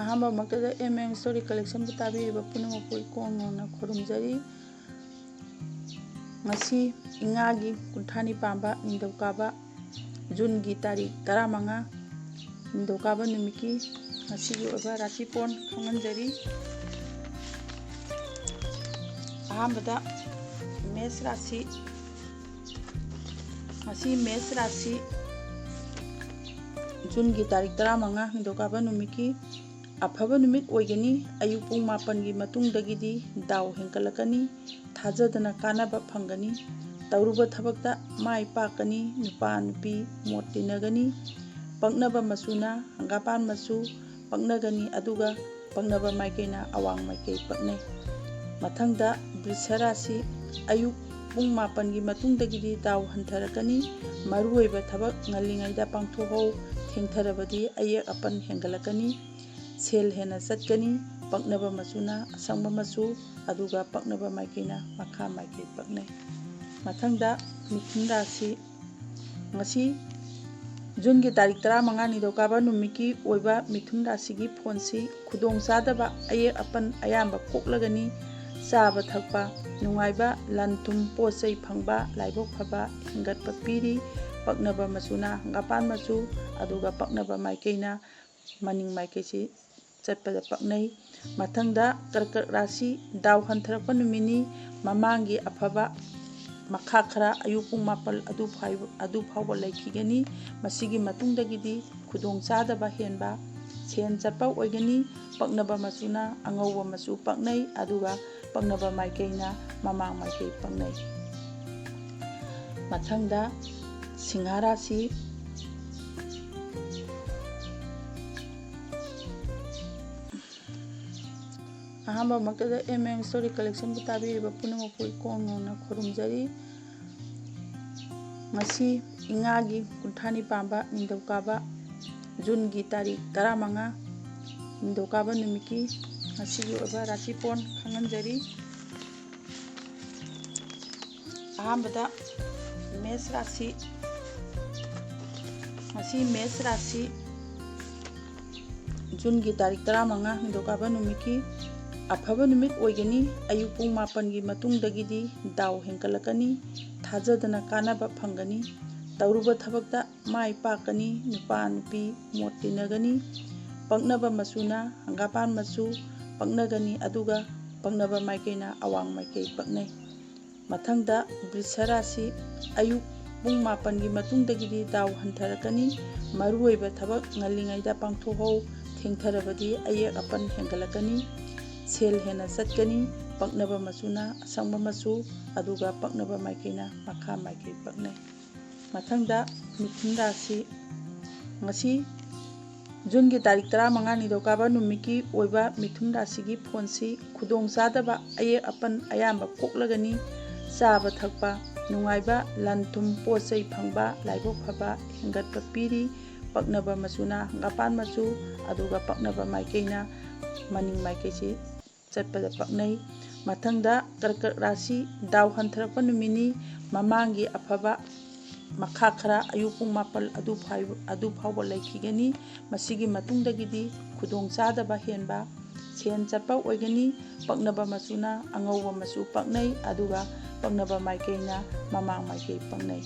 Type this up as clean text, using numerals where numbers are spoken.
ꯑꯍꯥꯟꯕ ꯃꯛꯇꯗ MM story ꯀꯂꯦꯛꯁꯟꯕꯨ ꯇꯥꯕꯤꯔꯤꯕ ꯄꯨꯝꯅꯃꯛꯄꯨ ꯏꯀꯣꯡ ꯉꯧꯅ ꯈꯨꯔꯨꯝꯖꯔꯤ꯫ ꯉꯁꯤ ꯏꯉꯥꯒꯤ ꯀꯨꯟꯊ꯭ꯔꯥꯅꯤ ꯄꯥꯟꯕ ꯅꯤꯡꯊꯧꯀꯥꯕ ꯖꯨꯟꯒꯤ ꯇꯥꯔꯤꯛ 15 ꯅꯤꯡꯊꯧꯀꯥꯕ ꯅꯨꯃꯤꯠꯀꯤ ꯉꯁꯤꯒꯤ ꯑꯣꯏꯕ ꯔꯥꯁꯤꯄꯣꯟ ꯈꯪꯍꯟꯖꯔꯤ꯫ ꯑꯍꯥꯟꯕꯗ ꯃꯦꯁ ꯔꯥశꯤ, ꯉꯁꯤ ꯃꯦꯁ ꯔꯥశꯤ ꯖꯨꯟꯒꯤ ꯇꯥꯔꯤꯛ 15 ꯅꯤꯡꯊꯧꯀꯥꯕ ꯅꯨꯃꯤꯠꯀꯤ ꯑꯐꯕ ꯅꯨꯃꯤꯠ ꯑꯣꯏꯒꯅꯤ꯫ ꯑꯌꯨꯛ ꯄꯨꯡ 9ꯒꯤ ꯃꯇꯨꯡꯗꯒꯤꯗꯤ ꯗꯥꯎ ꯍꯦꯟꯒꯠꯂꯛꯀꯅꯤ, ꯊꯥꯖꯗꯅ ꯀꯥꯟꯅꯕ ꯐꯪꯒꯅꯤ, ꯇꯧꯔꯨꯕ ꯊꯕꯛꯇ ꯃꯥꯏ ꯄꯥꯛꯀꯅꯤ, ꯅꯨꯄꯥ ꯅꯨꯄꯤ ꯃꯣꯠ ꯇꯤꯟꯅꯒꯅꯤ, ꯄꯛꯅꯕ ꯃꯆꯨꯅ ꯍꯪꯒꯥꯄꯥꯟ ꯃꯆꯨ ꯄꯛꯅꯒꯅꯤ, ꯑꯗꯨꯒ ꯄꯛꯅꯕ ꯃꯥꯏꯀꯩꯅ ꯑꯋꯥꯡ ꯃꯥꯏꯀꯩ ꯄꯛꯅꯩ꯫ ꯃꯊꯪꯗ ꯕ꯭ꯔꯤꯁ ꯔꯥశꯤ, ꯑꯌꯨꯛ ꯄꯨꯡ 9ꯒꯤ ꯃꯇꯨꯡꯗꯒꯤꯗꯤ ꯗꯥꯎ ꯍꯟꯊꯔꯛꯀꯅꯤ, ꯃꯔꯨꯑꯣꯏꯕ ꯊꯕꯛ ꯉꯜꯂꯤꯉꯩꯗ ꯄꯥꯡꯊꯣꯛꯍꯧ, ꯊꯦꯡꯊꯔꯕꯗꯤ ꯑꯌꯦꯠ ꯑꯄꯟ ꯍꯦꯟꯒꯠꯂꯛꯀꯅꯤ, ꯁꯦꯜ ꯍꯦꯟꯅ ꯆꯠꯀꯅꯤ, ꯄꯛꯅꯕ ꯃꯆꯨꯅ ꯑꯁꯪꯕ ꯃꯆꯨ, ꯑꯗꯨꯒ ꯄꯛꯅꯕ ꯃꯥꯏꯀꯩꯅ ꯃꯈꯥ ꯃꯥꯏꯀꯩ ꯄꯛꯅꯩ꯫ ꯃꯊꯪꯗ ꯃꯤꯊꯨꯟ ꯔꯥశꯤ, ꯉꯁꯤ ꯖꯨꯟꯒꯤ ꯇꯥꯔꯤꯛ 15 ꯅꯤꯡꯊꯧꯀꯥꯕ ꯅꯨꯃꯤꯠꯀꯤ ꯑꯣꯏꯕ ꯃꯤꯊꯨꯟ ꯔꯥశꯤꯒꯤ ꯐꯣꯟꯁꯤ ꯈꯨꯗꯣꯡꯆꯥꯗꯕ ꯑꯌꯦꯠ ꯑꯄꯟ ꯑꯌꯥꯝꯕ ꯀꯣꯛꯂꯒꯅꯤ, ꯆꯥꯕ ꯊꯛꯄ ꯅꯨꯡꯉꯥꯏꯕ, ꯂꯟ ꯊꯨꯝ ꯄꯣꯠ ꯆꯩ ꯐꯪꯕ, ꯂꯥꯏꯕꯛ ꯐꯕ ꯍꯦꯟꯒꯠꯄ ꯄꯤꯔꯤ, ꯄꯛꯅꯕ ꯃꯆꯨꯅ ꯍꯪꯒꯥꯄꯥꯟ ꯃꯆꯨ, ꯑꯗꯨꯒ ꯄꯛꯅꯕ ꯃꯥꯏꯀꯩꯅ ꯃꯅꯤꯡ ꯃꯥꯏꯀꯩꯁꯤ ꯆꯠꯄꯗ ꯄꯛꯅꯩ꯫ ꯃꯊꯪꯗ ꯀꯔꯀꯠ ꯔꯥశꯤ, ꯗꯥꯎ ꯍꯟꯊꯔꯛꯄ ꯅꯨꯃꯤꯠꯅꯤ, ꯃꯃꯥꯡꯒꯤ ꯑꯐꯕ ꯃꯈꯥ ꯈꯔ ꯑꯌꯨꯛ ꯄꯨꯡ 9 ꯑꯗꯨ ꯐꯥꯎꯕ ꯂꯩꯈꯤꯒꯅꯤ, ꯃꯁꯤꯒꯤ ꯃꯇꯨꯡꯗꯒꯤꯗꯤ ꯈꯨꯗꯣꯡꯆꯥꯗꯕ ꯍꯦꯟꯕ, ꯁꯦꯟ ꯆꯠꯄ ꯑꯣꯏꯒꯅꯤ, ꯄꯛꯅꯕ ꯃꯆꯨꯅ ꯑꯉꯧꯕ ꯃꯆꯨ ꯄꯛꯅꯩ, ꯑꯗꯨꯒ ꯄꯛꯅꯕ ꯃꯥꯏꯀꯩꯅ ꯃꯃꯥꯡ ꯃꯥꯏꯀꯩ ꯄꯛꯅꯩ꯫ ꯃꯊꯪꯗ ꯁꯤꯡꯍ ꯔꯥశꯤ, ꯑꯍꯥꯟꯕ ꯃꯛꯇꯗ MM ꯁ꯭ꯇꯣꯔꯤ ꯀꯂꯦꯛꯁꯟꯕꯨ ꯇꯥꯕꯤꯔꯤꯕ ꯄꯨꯝꯅꯃꯛꯄꯨ ꯏꯀꯣꯡ ꯉꯧꯅ ꯈꯨꯔꯨꯝꯖꯔꯤ꯫ ꯉꯁꯤ ꯏꯉꯥꯒꯤ ꯀꯨꯟꯊ꯭ꯔꯥꯅꯤ ꯄꯥꯟꯕ ꯅꯤꯡꯊꯧꯀꯥꯕ ꯖꯨꯟꯒꯤ ꯇꯥꯔꯤꯛ 15 ꯅꯤꯡꯊꯧꯀꯥꯕ ꯅꯨꯃꯤꯠꯀꯤ ꯉꯁꯤꯒꯤ ꯑꯣꯏꯕ ꯔꯥꯁꯤꯄꯣꯟ ꯈꯪꯍꯟꯖꯔꯤ꯫ ꯑꯍꯥꯟꯕꯗ ꯃꯦꯁ ꯔꯥశꯤ, ꯉꯁꯤ ꯃꯦꯁ ꯔꯥశꯤ ꯖꯨꯟꯒꯤ ꯇꯥꯔꯤꯛ 15 ꯅꯤꯡꯊꯧꯀꯥꯕ ꯅꯨꯃꯤꯠꯀꯤ ꯑꯐꯕ ꯅꯨꯃꯤꯠ ꯑꯣꯏꯒꯅꯤ꯫ ꯑꯌꯨꯛ ꯄꯨꯡ 9ꯒꯤ ꯃꯇꯨꯡꯗꯒꯤꯗꯤ ꯗꯥꯎ ꯍꯦꯟꯒꯠꯂꯛꯀꯅꯤ, ꯊꯥꯖꯗꯅ ꯀꯥꯟꯅꯕ ꯐꯪꯒꯅꯤ, ꯇꯧꯔꯨꯕ ꯊꯕꯛꯇ ꯃꯥꯏ ꯄꯥꯛꯀꯅꯤ, ꯅꯨꯄꯥ ꯅꯨꯄꯤ ꯃꯣꯠ ꯇꯤꯟꯅꯒꯅꯤ, ꯄꯛꯅꯕ ꯃꯆꯨꯅ ꯍꯪꯒꯥꯄꯥꯟ ꯃꯆꯨ ꯄꯛꯅꯒꯅꯤ, ꯑꯗꯨꯒ ꯄꯛꯅꯕ ꯃꯥꯏꯀꯩꯅ ꯑꯋꯥꯡ ꯃꯥꯏꯀꯩ ꯄꯛꯅꯩ꯫ ꯃꯊꯪꯗ ꯕ꯭ꯔꯤꯁ ꯔꯥశꯤ, ꯑꯌꯨꯛ ꯄꯨꯡ 9ꯒꯤ ꯃꯇꯨꯡꯗꯒꯤꯗꯤ ꯗꯥꯎ ꯍꯟꯊꯔꯛꯀꯅꯤ, ꯃꯔꯨꯑꯣꯏꯕ ꯊꯕꯛ ꯉꯜꯂꯤꯉꯩꯗ ꯄꯥꯡꯊꯣꯛꯍꯧ, ꯊꯦꯡꯊꯔꯕꯗꯤ ꯑꯌꯦꯠ ꯑꯄꯟ ꯍꯦꯟꯒꯠꯂꯛꯀꯅꯤ, ꯁꯦල් ꯍꯦꯟꯅ ꯆꯠꯀꯅꯤ, ꯄꯛꯅꯕ ꯃꯆꯨꯅ ꯑꯁꯪꯕ ꯃꯆꯨ, ꯑꯗꯨꯒ ꯄꯛꯅꯕ ꯃꯥꯏꯀꯩꯅ ꯃꯈꯥ ꯃꯥꯏꯀꯩ ꯄꯛꯅꯩ꯫ ꯃꯊꯪꯗ ꯃꯤꯊꯨꯟ ꯔꯥశꯤ, ꯉꯁꯤ ꯖꯨꯟꯒꯤ ꯇꯥꯔꯤꯛ 15 ꯅꯤꯡꯊꯧꯀꯥꯕ ꯅꯨꯃꯤꯠꯀꯤ ꯑꯣꯏꯕ ꯃꯤꯊꯨꯟ ꯔꯥశꯤꯒꯤ ꯐꯣꯟꯁꯤ ꯈꯨꯗꯣꯡꯆꯥꯗꯕ ꯑꯌꯦꯠ ꯑꯄꯟ ꯑꯌꯥꯝꯕ ꯀꯣꯛꯂꯒꯅꯤ, ꯆꯥꯕ ꯊꯛꯄ ꯅꯨꯡꯉꯥꯏꯕ, ꯂꯟ ꯊꯨꯝ ꯄꯣꯠ ꯆꯩ ꯐꯪꯕ, ꯂꯥꯏꯕꯛ ꯐꯕ ꯍꯦꯟꯒꯠꯄ ꯄꯤꯔꯤ, ꯄꯛꯅꯕ ꯃꯆꯨꯅ ꯍꯪꯒꯥꯄꯥꯟ ꯃꯆꯨ, ꯑꯗꯨꯒ ꯄꯛꯅꯕ ꯃꯥꯏꯀꯩꯅ ꯃꯅꯤꯡ ꯃꯥꯏꯀꯩꯁꯤ ꯆꯠꯄꯗ ꯄꯛꯅꯩ꯫ ꯃꯊꯪꯗ ꯀꯔꯀꯠ ꯔꯥశꯤ, ꯗꯥꯎ ꯍꯟꯊꯔꯛꯄ ꯅꯨꯃꯤꯠꯅꯤ, ꯃꯃꯥꯡꯒꯤ ꯑꯐꯕ ꯃꯈꯥ ꯈꯔ ꯑꯌꯨꯛ ꯄꯨꯡ 9 ꯑꯗꯨ ꯐꯥꯎꯕ ꯂꯩꯈꯤꯒꯅꯤ, ꯃꯁꯤꯒꯤ ꯃꯇꯨꯡꯗꯒꯤꯗꯤ ꯈꯨꯗꯣꯡꯆꯥꯗꯕ ꯍꯦꯟꯕ, ꯁꯦꯟ ꯆꯠꯄ ꯑꯣꯏꯒꯅꯤ, ꯄꯛꯅꯕ ꯃꯆꯨꯅ ꯑꯉꯧꯕ ꯃꯆꯨ ꯄꯛꯅꯩ, ꯑꯗꯨꯒ ꯄꯛꯅꯕ ꯃꯥꯏꯀꯩꯅ ꯃꯃꯥꯡ ꯃꯥꯏꯀꯩ ꯄꯛꯅꯩ꯫